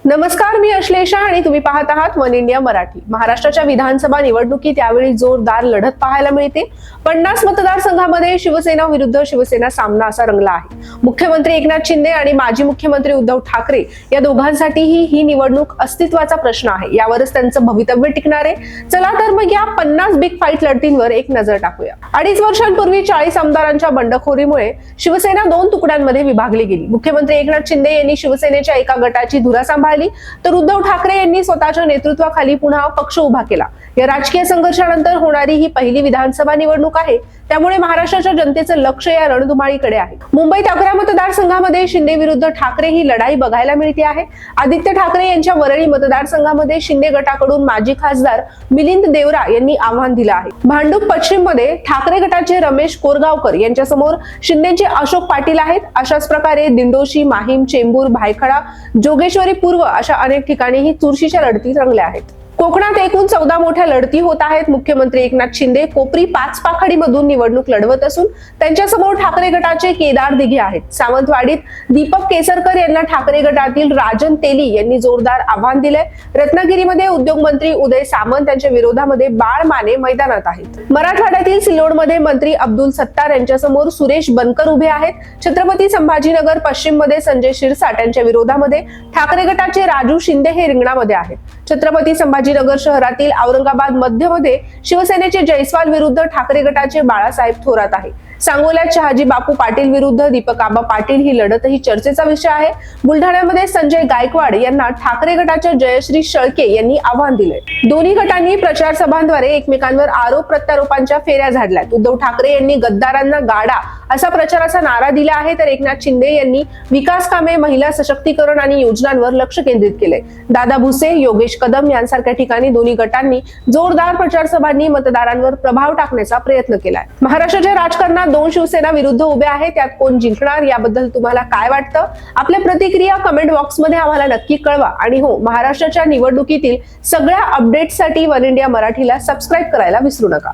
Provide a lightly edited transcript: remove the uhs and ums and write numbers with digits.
नमस्कार, मी अश्लेषा आणि तुम्ही पाहत आहात वन इंडिया मराठी। महाराष्ट्राच्या विधानसभा निवडणुकीत यावेळी जोरदार लढत पाहायला मिळते। 50 मतदारसंघामध्ये शिवसेना विरुद्ध शिवसेना सामना असा रंगला आहे। मुख्यमंत्री एकनाथ शिंदे आणि माजी मुख्यमंत्री उद्धव ठाकरे या दोघांसाठीही ही निवडणूक अस्तित्वाचा प्रश्न आहे। यावरच त्यांचं भवितव्य टिकणार आहे। चला तर मग या 50 बिग फाईट लढतींवर एक नजर टाकूया। 2.5 वर्षांपूर्वी 40 आमदारांच्या बंडखोरीमुळे शिवसेना 2 तुकड्यांमध्ये विभागली गेली। मुख्यमंत्री एकनाथ शिंदे यांनी शिवसेनेच्या एका गटाची धुरा सांभाळली, तर उद्धव ठाकरे यांनी स्वतःच्या नेतृत्वाखाली पुन्हा पक्ष उभा केला। या राजकीय संघर्षानंतर होणारी ही पहिली विधानसभा निवडणूक आहे, त्यामुळे महाराष्ट्राच्या जनतेचं लक्ष या रणधुमाळीकडे आहे। मुंबईत 11 मतदारसंघामध्ये शिंदे विरुद्ध ठाकरे ही लढाई बघायला मिळते आहे। आदित्य ठाकरे यांच्या वरळी मतदारसंघामध्ये शिंदे गटाकडून माजी खासदार मिलिंद देवरा यांनी आव्हान दिलं आहे। भांडूप पश्चिम मध्ये ठाकरे गटाचे रमेश कोरगावकर यांच्या समोर शिंदेचे अशोक पाटील आहेत। अशाच प्रकारे दिंडोशी, माहीम, चेंबूर, भायखळा, जोगेश्वरी पूर्व अशा अनेक ठिकाणीही चुरशीच्या लढती रंगल्या आहेत। कोकणात एकूण 14 मोठ्या लढती होत आहेत। मुख्यमंत्री एकनाथ शिंदे कोपरी 5 पाखाडीमधून निवडणूक लढवत असून त्यांच्यासमोर ठाकरे गटाचे केदार दिघे आहेत। सावंतवाडीत दीपक केसरकर यांना ठाकरे गटातील राजन तेली यांनी जोरदार आव्हान दिले। रत्नागिरीमध्ये उद्योग मंत्री उदय सामंत यांच्या विरोधामध्ये बाळ माने मैदानात आहेत। मराठवाड्यातील सिल्लोडमध्ये मंत्री अब्दुल सत्तार यांच्यासमोर सुरेश बनकर उभे आहेत। छत्रपती संभाजीनगर पश्चिम मध्ये संजय शिरसाट यांच्या विरोधामध्ये ठाकरे गटाचे राजू शिंदे हे रिंगणामध्ये आहेत। छत्रपती संभाजीनगर शहरातील औरंगाबाद मध्यमध्ये शिवसेनेचे जयस्वाल विरुद्ध ठाकरे गटाचे बाळासाहेब थोरात आहे। सांगोल्यात शहाजी बापू पाटील विरुद्ध दीपक आबा पाटील ही लढतही चर्चेचा विषय आहे। बुलढाण्यामध्ये संजय गायकवाड यांना ठाकरे गटाच्या जयश्री शेळके यांनी आव्हान दिले। दोन्ही गटांनी प्रचार सभांद्वारे एकमेकांवर आरोप प्रत्यारोपांच्या फेऱ्या झाडल्यात। उद्धव ठाकरे यांनी गद्दारांना गाडा असा प्रचाराचा नारा दिला आहे, तर एकनाथ शिंदे यांनी विकास कामे, महिला सशक्तीकरण आणि योजनांवर लक्ष केंद्रित केले। दादा भुसे, योगेश कदम यांसारख्या ठिकाणी दोन्ही गटांनी जोरदार प्रचार सभांनी मतदारांवर प्रभाव टाकण्याचा प्रयत्न केलाय। महाराष्ट्राच्या राजकारणात 2 शिवसेना विरुद्ध उभ्या आहेत, त्यात कोण जिंकणार याबद्दल तुम्हाला काय वाटतं? आपल्या प्रतिक्रिया कमेंट बॉक्समध्ये आम्हाला नक्की कळवा। आणि हो, महाराष्ट्राच्या निवडणुकीतील सगळ्या अपडेट्ससाठी वन इंडिया मराठीला सबस्क्राईब करायला विसरू नका।